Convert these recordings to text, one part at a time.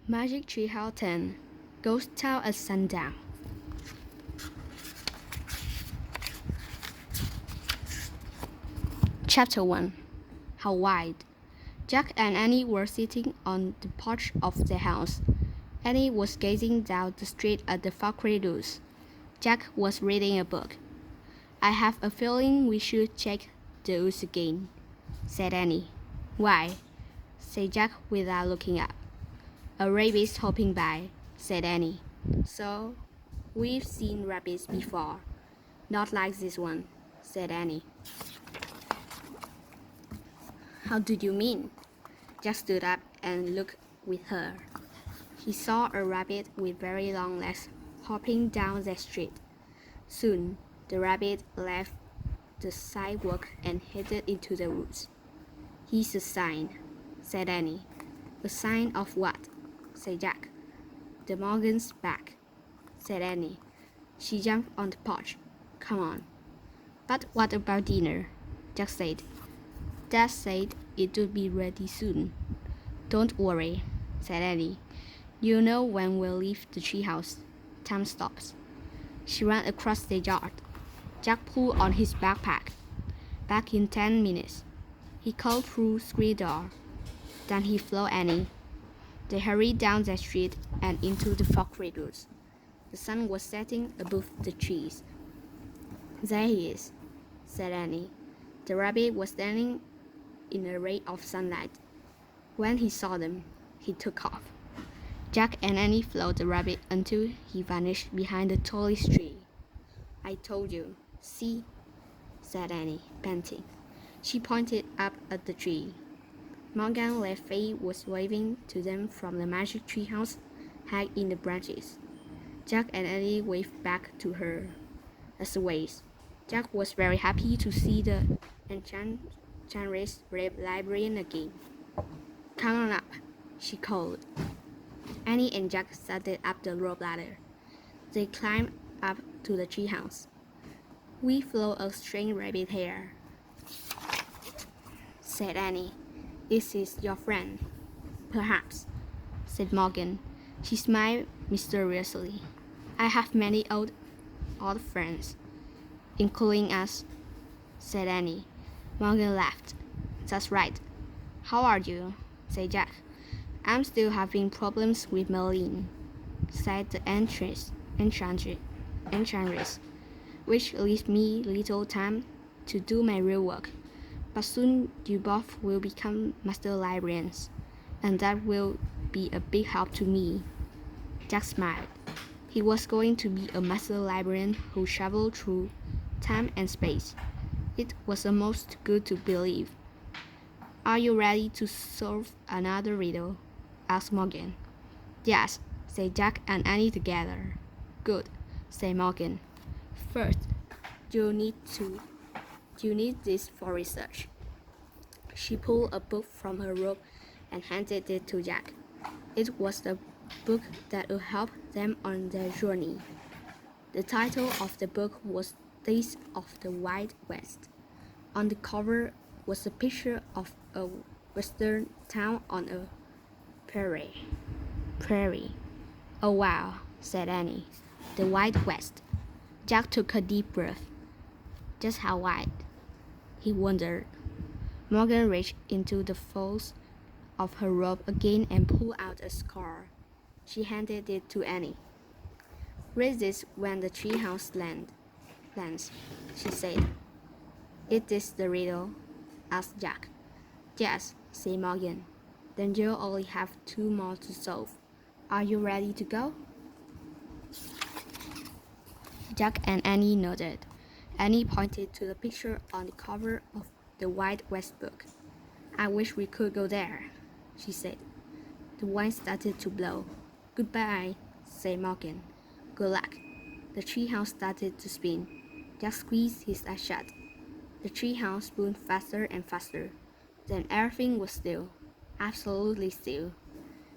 Magic Tree House 10 Ghost Town at Sundown. Chapter 1 How Wide? Jack and Annie were sitting on the porch of their house. Annie was gazing down the street at the Falkredos. Jack was reading a book. I have a feeling we should check the woods again, said Annie. Why? Said Jack without looking up. A rabbit's hopping by, said Annie. So, we've seen rabbits before. Not like this one, said Annie. How do you mean? Jack stood up and looked with her. He saw a rabbit with very long legs hopping down the street. Soon, the rabbit left the sidewalk and headed into the woods. Here's a sign, said Annie. A sign of what? Said Jack. The Morgan's back, said Annie. She jumped on the porch. Come on. But what about dinner? Jack said. Dad said it would be ready soon. Don't worry, said Annie. You know when we'll leave the treehouse. Time stops. She ran across the yard. Jack pulled on his backpack. Back in 10 minutes. He called through the screen door. Then he followed Annie. They hurried down the street and into the Falkredos. The sun was setting above the trees. There he is, said Annie. The rabbit was standing in a ray of sunlight. When he saw them, he took off. Jack and Annie followed the rabbit until he vanished behind the tallest tree. I told you, see, said Annie, panting. She pointed up at the tree. Morgan Le Fay was waving to them from the magic treehouse high in the branches. Jack and Annie waved back to her. As always, Jack was very happy to see the enchantress librarian again. Come on up, she called. Annie and Jack started up the rope ladder. They climbed up to the treehouse. We follow a strange rabbit here, said Annie. This is your friend. Perhaps, said Morgan. She smiled mysteriously. I have many old friends, including us, said Annie. Morgan laughed. That's right. How are you? Said Jack. I'm still having problems with Merlin, said the enchantress, which leaves me little time to do my real work. But soon you both will become master librarians, and that will be a big help to me. Jack smiled. He was going to be a master librarian who traveled through time and space. It was almost good to believe. Are you ready to solve another riddle? Asked Morgan. Yes, said Jack and Annie together. Good, said Morgan. First, you need this for research. She pulled a book from her robe and handed it to Jack. It was the book that would help them on their journey. The title of the book was Days of the Wild West. On the cover was a picture of a western town on a prairie. Oh wow, said Annie. The Wild West. Jack took a deep breath. Just how wide? He wondered. Morgan reached into the folds of her robe again and pulled out a scar. She handed it to Annie. Read this when the treehouse lands, she said. Is this the riddle? Asked Jack. Yes, said Morgan. Then you'll only have 2 more to solve. Are you ready to go? Jack and Annie nodded. Annie pointed to the picture on the cover of the Wild West book. I wish we could go there, she said. The wind started to blow. Goodbye, said Morgan. Good luck. The treehouse started to spin. Jack squeezed his eyes shut. The treehouse spun faster and faster. Then everything was still. Absolutely still.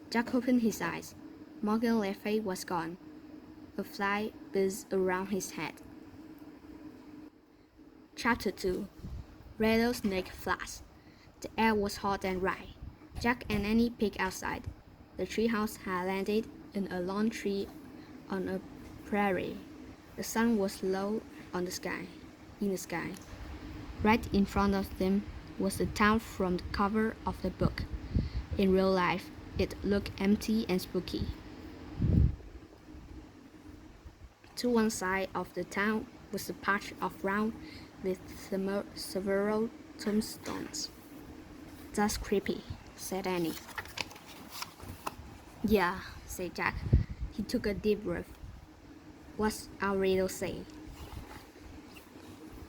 Jack opened his eyes. Morgan Le Fay was gone. A fly buzzed around his head. Chapter 2 Rattlesnake Flash. The air was hot and dry. Jack and Annie peeked outside. The treehouse had landed in a lone tree on a prairie. The sun was low in the sky. Right in front of them was the town from the cover of the book. In real life, it looked empty and spooky. To one side of the town was a patch of ground with several tombstones. That's creepy, said Annie. Yeah, said Jack. He took a deep breath. What's our riddle say?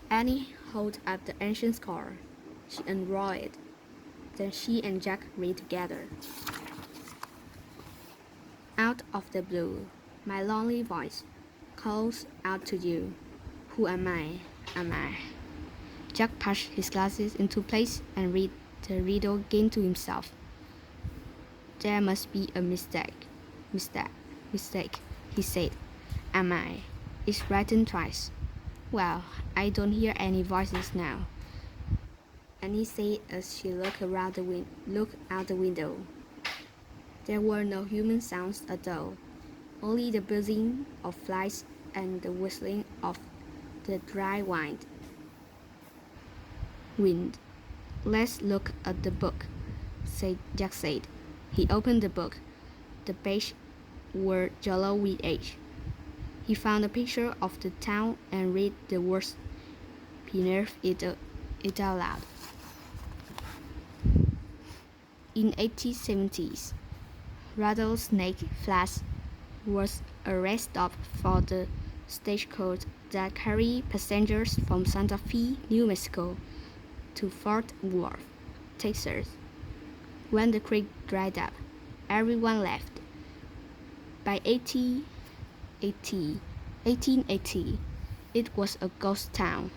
Annie held up the ancient scroll. She unrolled it. Then she and Jack read together. Out of the blue, my lonely voice calls out to you. Who am I? Jack pushed his glasses into place and read the riddle again to himself. There must be a mistake, he said. Am I? It's written twice. Well, I don't hear any voices now. Annie said as she looked out the window. There were no human sounds at all, only the buzzing of flies and the whistling of the dry wind. Let's look at the book, Jack said. He opened the book. The pages were yellow with age. He found a picture of the town and read the words beneath it out loud. In 1870s, Rattlesnake Flats was a rest stop for the stagecoach that carried passengers from Santa Fe, New Mexico, to Fort Worth, Texas. When the creek dried up, everyone left. By 1880, it was a ghost town.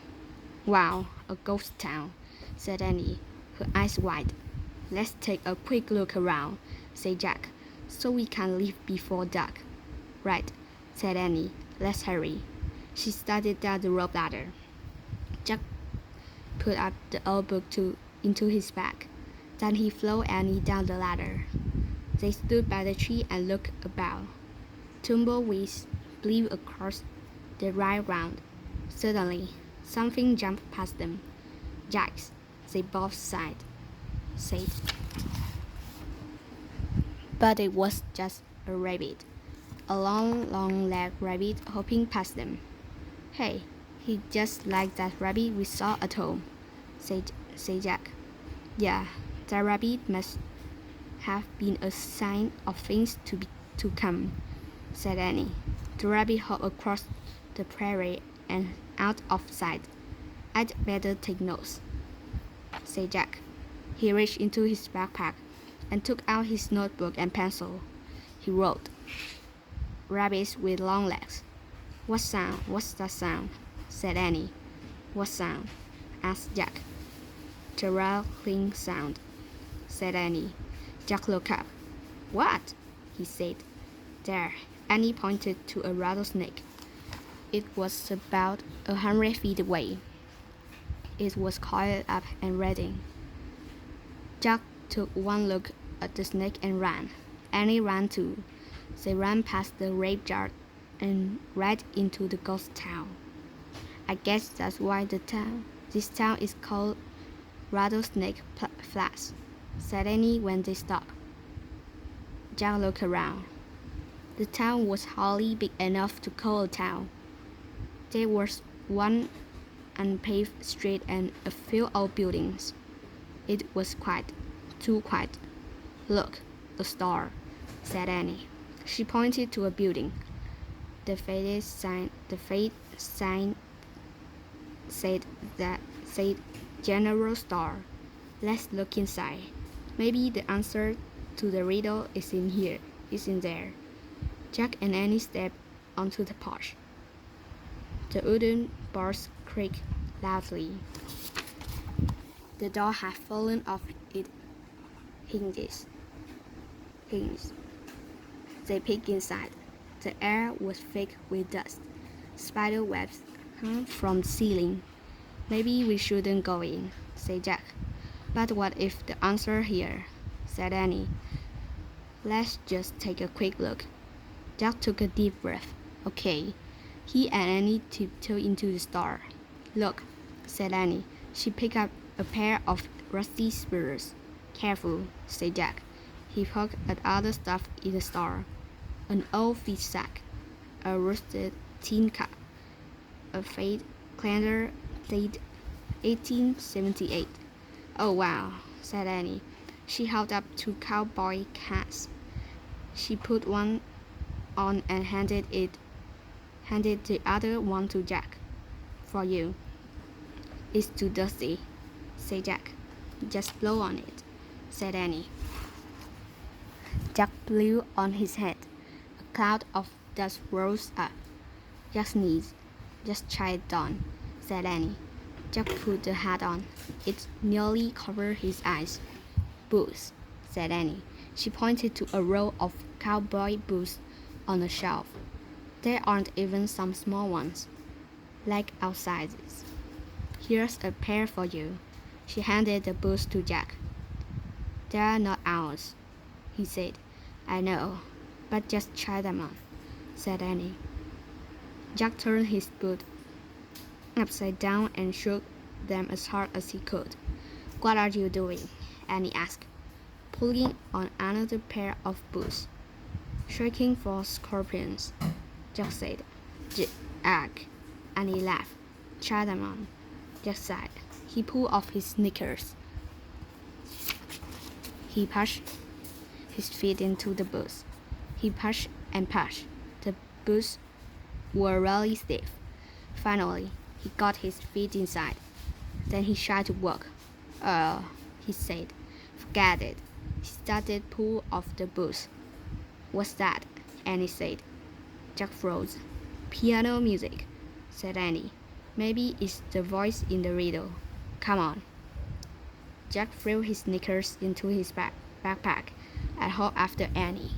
Wow, a ghost town, said Annie, her eyes wide. Let's take a quick look around, said Jack, so we can leave before dark. Right, said Annie. Let's hurry. She started down the rope ladder. Jack put up the old book into his bag. Then he followed Annie down the ladder. They stood by the tree and looked about. Tumbleweeds blew across the dry ground. Suddenly, something jumped past them. Jax, they both said. But it was just a rabbit. A long-legged rabbit hopping past them. Hey, he's just like that rabbit we saw at home, said Jack. Yeah, that rabbit must have been a sign of things to come, said Annie. The rabbit hopped across the prairie and out of sight. I'd better take notes, said Jack. He reached into his backpack and took out his notebook and pencil. He wrote, Rabbits with long legs. What's that sound? Said Annie. What sound? Asked Jack. The rattling sound, said Annie. Jack looked up. What? He said. There. Annie pointed to a rattlesnake. It was about 100 feet away. It was coiled up and ready. Jack took one look at the snake and ran. Annie ran too. They ran past the graveyard and right into the ghost town. I guess that's why this town is called Rattlesnake Flats, said Annie when they stopped. Jack looked around. The town was hardly big enough to call a town. There was one unpaved street and a few old buildings. It was quiet, too quiet. Look, a star, said Annie. She pointed to a building. The faded sign said General Store. Let's look inside. Maybe the answer to the riddle is in there. Jack and Annie stepped onto the porch. The wooden bars creaked loudly. The door had fallen off its hinges. They peeked inside. The air was thick with dust. Spider webs hung from the ceiling. Maybe we shouldn't go in, said Jack. But what if the answer here, said Annie. Let's just take a quick look. Jack took a deep breath. Okay. He and Annie tiptoed into the store. Look, said Annie. She picked up a pair of rusty spurs. Careful, said Jack. He poked at other stuff in the store. An old fish sack, a rusted tin cup, a faded calendar dated 1878. Oh wow, said Annie. She held up two cowboy hats. She put one on and handed the other one to Jack. For you. It's too dusty, said Jack. Just blow on it, said Annie. Jack blew on his head. A cloud of dust rose up. Jack sneezed. Just try it on, said Annie. Jack put the hat on. It nearly covered his eyes. Boots, said Annie. She pointed to a row of cowboy boots on a shelf. There aren't even some small ones, like our sizes. Here's a pair for you. She handed the boots to Jack. They're not ours, he said. I know, but just try them on, said Annie. Jack turned his boot upside down and shook them as hard as he could. What are you doing? Annie asked, pulling on another pair of boots. Shaking for scorpions, Jack said. Jack. Annie laughed. Try them on, Jack sighed. He pulled off his sneakers. He pushed his feet into the boots. He pushed and pushed. The boots were really stiff. Finally, he got his feet inside. Then he tried to walk. He said. Forget it. He started to pull off the boots. What's that? Annie said. Jack froze. Piano music, said Annie. Maybe it's the voice in the riddle. Come on. Jack threw his sneakers into his backpack and hauled after Annie.